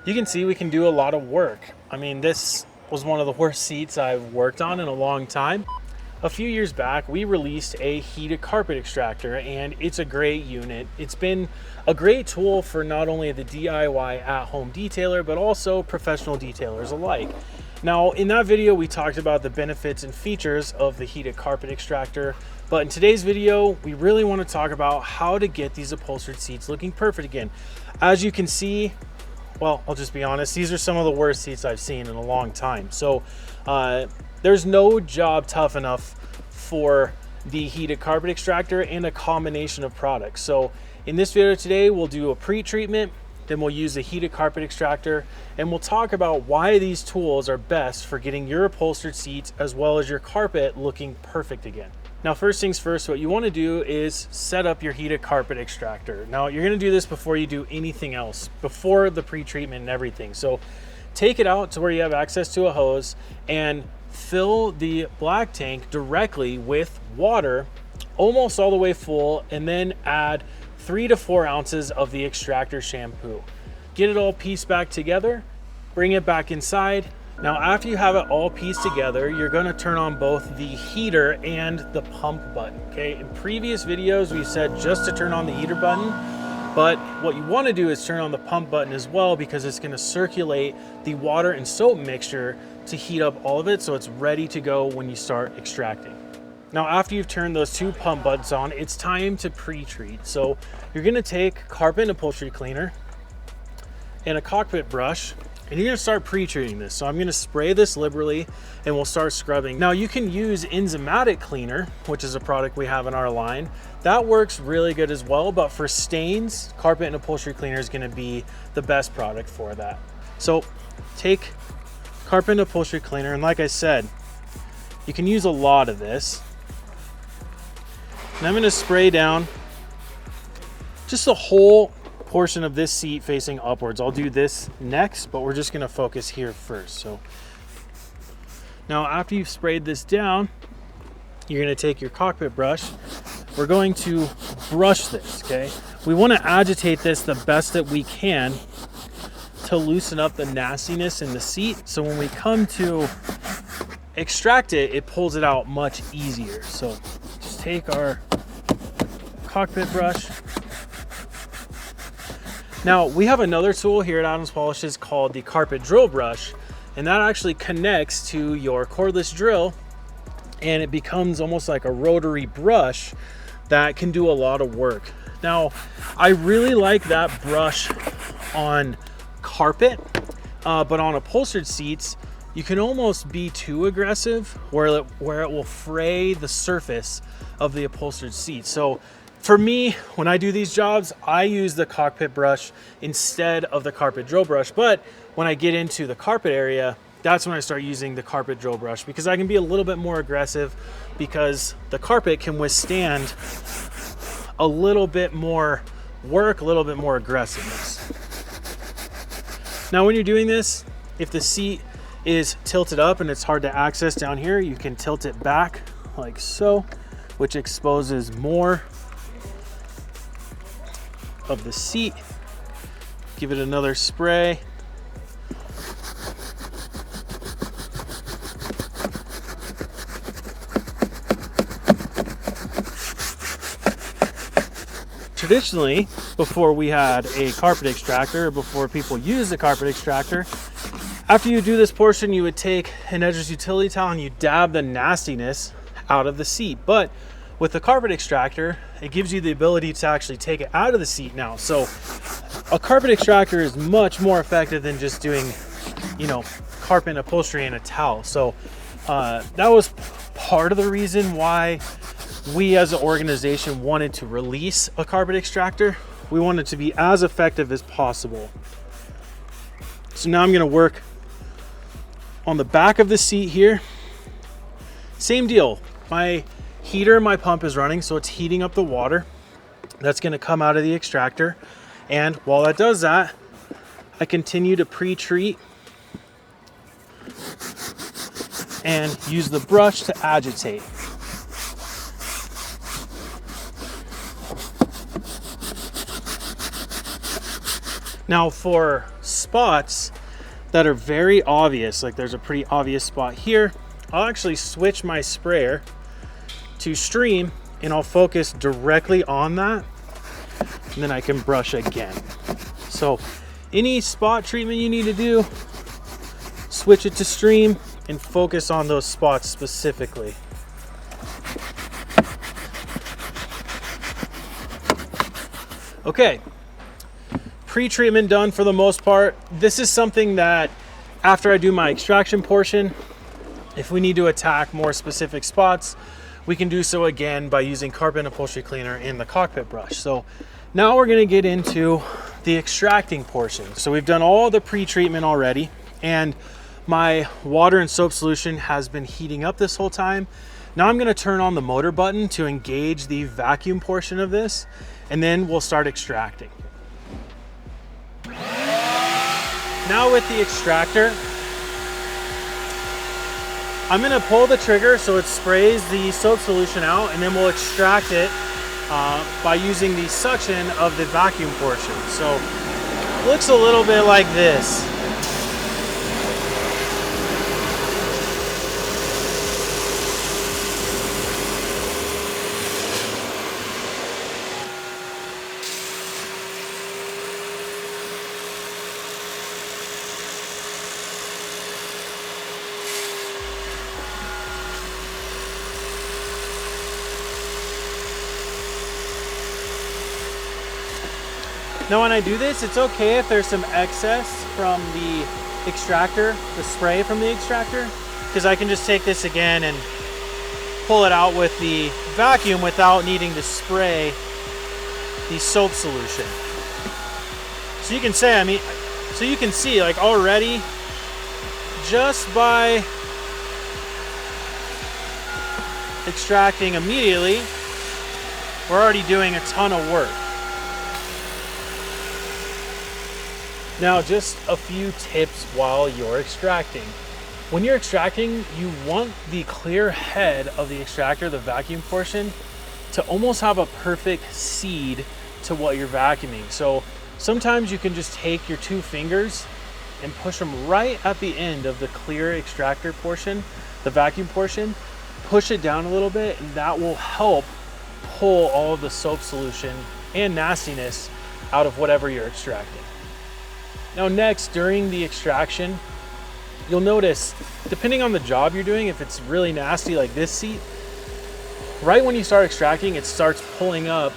You can see we can do a lot of work. I mean, this was one of the worst seats I've worked on in a long time. A few years back, we released a heated carpet extractor, and it's a great unit. It's been a great tool for not only the DIY at-home detailer, but also professional detailers alike. Now, in that video, we talked about the benefits and features of the heated carpet extractor, but in today's video, we really want to talk about how to get these upholstered seats looking perfect again. As you can see, well, I'll just be honest, these are some of the worst seats I've seen in a long time. So there's no job tough enough for the heated carpet extractor and a combination of products. So in this video today, we'll do a pre-treatment, then we'll use the heated carpet extractor, and we'll talk about why these tools are best for getting your upholstered seats as well as your carpet looking perfect again. Now, first things first, what you want to do is set up your heated carpet extractor. Now, you're going to do this before you do anything else, before the pre-treatment and everything. So take it out to where you have access to a hose and fill the black tank directly with water, almost all the way full, and then add 3 to 4 ounces of the extractor shampoo. Get it all pieced back together, bring it back inside. Now, after you have it all pieced together, you're going to turn on both the heater and the pump button. Okay, in previous videos, we said just to turn on the heater button, but what you want to do is turn on the pump button as well, because it's going to circulate the water and soap mixture to heat up all of it so it's ready to go when you start extracting. Now, after you've turned those 2 pump buttons on, it's time to pre-treat. So you're going to take carpet and upholstery cleaner and a cockpit brush, and you're going to start pre-treating this. So I'm going to spray this liberally and we'll start scrubbing. Now, you can use enzymatic cleaner, which is a product we have in our line. That works really good as well, but for stains, carpet and upholstery cleaner is going to be the best product for that. So take carpet and upholstery cleaner, and like I said, you can use a lot of this. And I'm going to spray down just the whole portion of this seat facing upwards. I'll do this next, but we're just going to focus here first. So now, after you've sprayed this down, you're going to take your cockpit brush. We're going to brush this, okay? We want to agitate this the best that we can to loosen up the nastiness in the seat. So when we come to extract it, it pulls it out much easier. So just take our cockpit brush. Now, we have another tool here at Adams Polishes called the carpet drill brush, and that actually connects to your cordless drill, and it becomes almost like a rotary brush that can do a lot of work. Now, I really like that brush on carpet, but on upholstered seats, you can almost be too aggressive where it will fray the surface of the upholstered seat. So for me, when I do these jobs, I use the cockpit brush instead of the carpet drill brush. But when I get into the carpet area, that's when I start using the carpet drill brush, because I can be a little bit more aggressive, because the carpet can withstand a little bit more work, a little bit more aggressiveness. Now, when you're doing this, if the seat is tilted up and it's hard to access down here, you can tilt it back like so, which exposes more of the seat. Give it another spray. Traditionally, before we had a carpet extractor, before people used the carpet extractor, after you do this portion, you would take an edgeless utility towel and you dab the nastiness out of the seat. But with the carpet extractor, it gives you the ability to actually take it out of the seat now. So a carpet extractor is much more effective than just doing, carpet and upholstery in a towel. So that was part of the reason why we as an organization wanted to release a carpet extractor. We wanted to be as effective as possible. So now I'm going to work on the back of the seat here. Same deal. My heater, my pump is running, so it's heating up the water that's going to come out of the extractor. And while that does that, I continue to pre-treat and use the brush to agitate. Now for spots that are very obvious, like there's a pretty obvious spot here, I'll actually switch my sprayer to stream and I'll focus directly on that, and then I can brush again. So any spot treatment you need to do, switch it to stream and focus on those spots specifically. Okay, pre-treatment done for the most part. This is something that after I do my extraction portion, if we need to attack more specific spots, we can do so again by using carpet and upholstery cleaner in the cockpit brush. So now we're gonna get into the extracting portion. So we've done all the pre-treatment already, and my water and soap solution has been heating up this whole time. Now I'm gonna turn on the motor button to engage the vacuum portion of this, and then we'll start extracting. Now with the extractor, I'm gonna pull the trigger so it sprays the soap solution out, and then we'll extract it by using the suction of the vacuum portion. So it looks a little bit like this. Now when I do this, it's okay if there's some excess from the extractor, the spray from the extractor, because I can just take this again and pull it out with the vacuum without needing to spray the soap solution. So you can see like already, just by extracting immediately, we're already doing a ton of work. Now, just a few tips while you're extracting. When you're extracting, you want the clear head of the extractor, the vacuum portion, to almost have a perfect seed to what you're vacuuming. So sometimes you can just take your 2 fingers and push them right at the end of the clear extractor portion, the vacuum portion, push it down a little bit, and that will help pull all of the soap solution and nastiness out of whatever you're extracting. Now next, during the extraction, you'll notice, depending on the job you're doing, if it's really nasty like this seat, right when you start extracting, it starts pulling up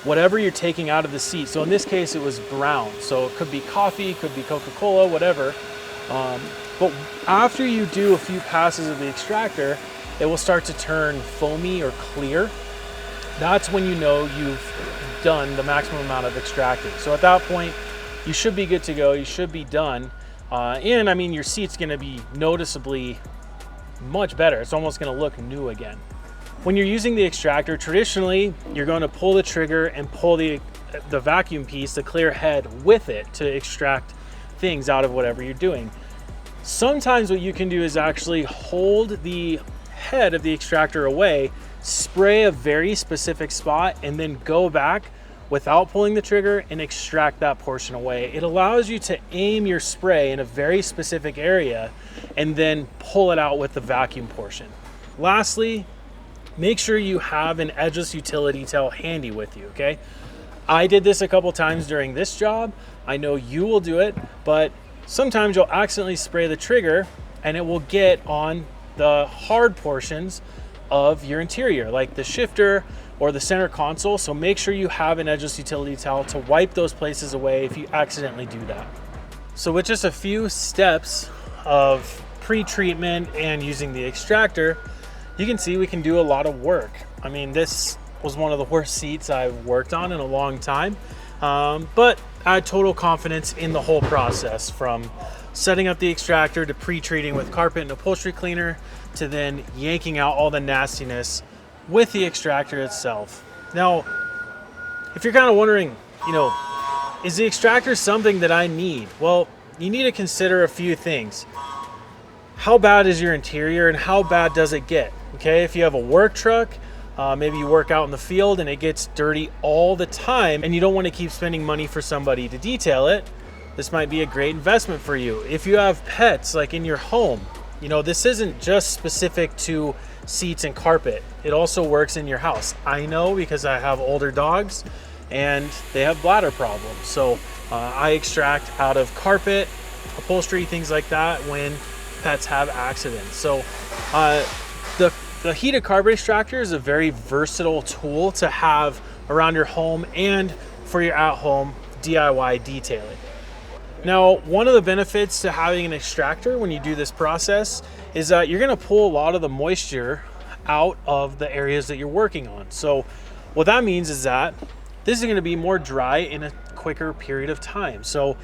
whatever you're taking out of the seat. So in this case, it was brown. So it could be coffee, could be Coca-Cola, whatever. But after you do a few passes of the extractor, it will start to turn foamy or clear. That's when you know you've done the maximum amount of extracting. So at that point, you should be good to go. You should be done. And I mean, your seat's gonna be noticeably much better. It's almost gonna look new again. When you're using the extractor, traditionally, you're going to pull the trigger and pull the vacuum piece, the clear head, with it to extract things out of whatever you're doing. Sometimes what you can do is actually hold the head of the extractor away, spray a very specific spot, and then go back without pulling the trigger and extract that portion away. It allows you to aim your spray in a very specific area and then pull it out with the vacuum portion. Lastly, make sure you have an edgeless utility towel handy with you, okay? I did this a couple times during this job. I know you will do it, but sometimes you'll accidentally spray the trigger and it will get on the hard portions of your interior, like the shifter or the center console. So make sure you have an edgeless utility towel to wipe those places away if you accidentally do that. So with just a few steps of pre-treatment and using the extractor, you can see we can do a lot of work. I mean, this was one of the worst seats I've worked on in a long time, but I had total confidence in the whole process, from setting up the extractor to pre-treating with carpet and upholstery cleaner to then yanking out all the nastiness with the extractor itself. Now, if you're kind of wondering, is the extractor something that I need? Well, you need to consider a few things. How bad is your interior and how bad does it get? Okay, if you have a work truck, maybe you work out in the field and it gets dirty all the time and you don't want to keep spending money for somebody to detail it, this might be a great investment for you. If you have pets like in your home, this isn't just specific to seats and carpet. It also works in your house. I know because I have older dogs and they have bladder problems. So I extract out of carpet, upholstery, things like that when pets have accidents. So the heated carpet extractor is a very versatile tool to have around your home and for your at-home DIY detailing. Now, one of the benefits to having an extractor when you do this process is that you're going to pull a lot of the moisture out of the areas that you're working on. So what that means is that this is going to be more dry in a quicker period of time. So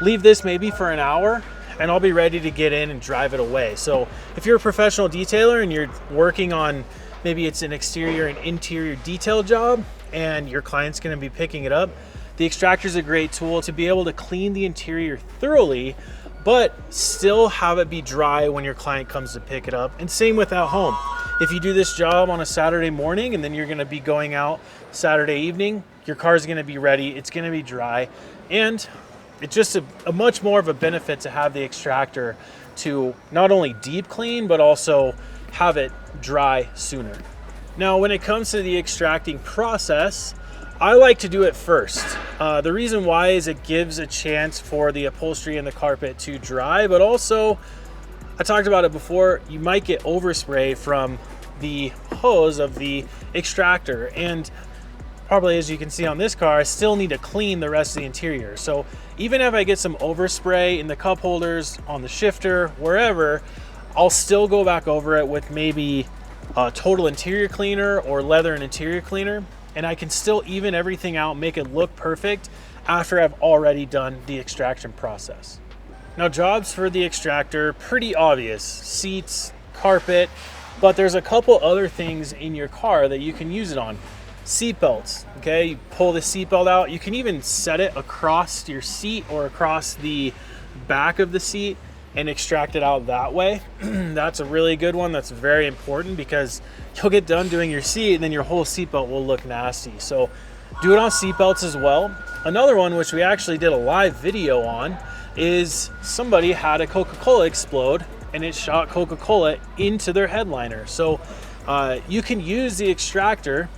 leave this maybe for an hour and I'll be ready to get in and drive it away. So if you're a professional detailer and you're working on, maybe it's an exterior and interior detail job and your client's going to be picking it up, the extractor is a great tool to be able to clean the interior thoroughly, but still have it be dry when your client comes to pick it up. And same with at home. If you do this job on a Saturday morning and then you're going to be going out Saturday evening, your car is going to be ready, it's going to be dry, and it's just a much more of a benefit to have the extractor to not only deep clean, but also have it dry sooner. Now, when it comes to the extracting process, I like to do it first. The reason why is it gives a chance for the upholstery and the carpet to dry, but also, I talked about it before, you might get overspray from the hose of the extractor. And probably as you can see on this car, I still need to clean the rest of the interior. So even if I get some overspray in the cup holders, on the shifter, wherever, I'll still go back over it with maybe a total interior cleaner or leather and interior cleaner. And I can still even everything out, make it look perfect after I've already done the extraction process. Now, jobs for the extractor, pretty obvious: seats, carpet, but there's a couple other things in your car that you can use it on. Seat belts, okay? You pull the seat belt out. You can even set it across your seat or across the back of the seat and extract it out that way. That's a really good one. That's very important because you'll get done doing your seat and then your whole seatbelt will look nasty. So do it on seatbelts as well. Another one, which we actually did a live video on, is somebody had a Coca-Cola explode and it shot Coca-Cola into their headliner. So you can use the extractor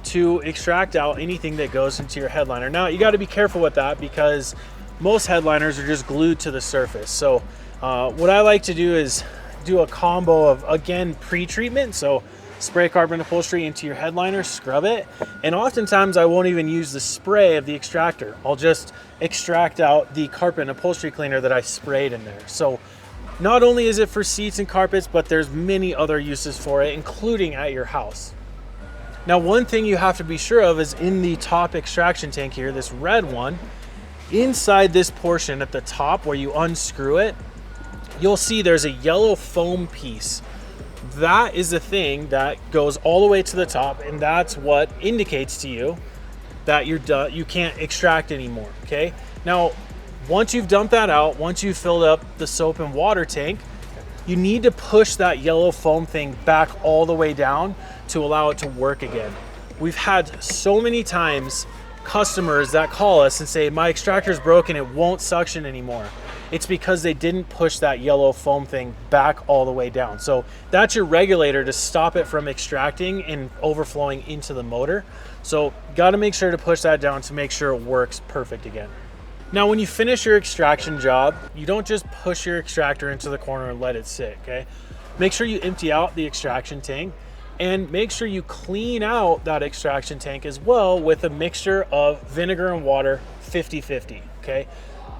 to extract out anything that goes into your headliner. Now, you got to be careful with that because most headliners are just glued to the surface. So what I like to do is do a combo of, again, pre-treatment. So spray carbon upholstery into your headliner, scrub it. And oftentimes I won't even use the spray of the extractor. I'll just extract out the carpet and upholstery cleaner that I sprayed in there. So not only is it for seats and carpets, but there's many other uses for it, including at your house. Now, one thing you have to be sure of is in the top extraction tank here, this red one, inside this portion at the top where you unscrew it, you'll see there's a yellow foam piece. That is the thing that goes all the way to the top, and that's what indicates to you that you're done, you can't extract anymore, okay? Now, once you've dumped that out, once you've filled up the soap and water tank, you need to push that yellow foam thing back all the way down to allow it to work again. We've had so many times customers that call us and say, my extractor's broken, it won't suction anymore. It's because they didn't push that yellow foam thing back all the way down. So that's your regulator to stop it from extracting and overflowing into the motor. So got to make sure to push that down to make sure it works perfect again. Now, when you finish your extraction job, you don't just push your extractor into the corner and let it sit, okay? Make sure you empty out the extraction tank and make sure you clean out that extraction tank as well with a mixture of vinegar and water, 50-50, okay?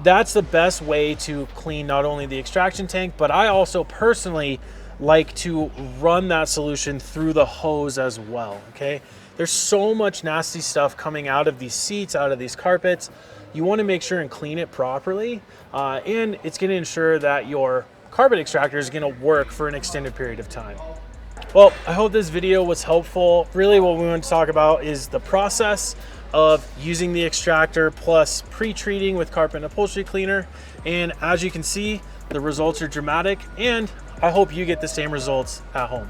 That's the best way to clean not only the extraction tank, but I also personally like to run that solution through the hose as well, okay? There's so much nasty stuff coming out of these seats, out of these carpets. You want to make sure and clean it properly, and it's going to ensure that your carpet extractor is going to work for an extended period of time. Well, I hope this video was helpful. Really what we want to talk about is the process of using the extractor plus pre-treating with carpet and upholstery cleaner. And as you can see, the results are dramatic, and I hope you get the same results at home.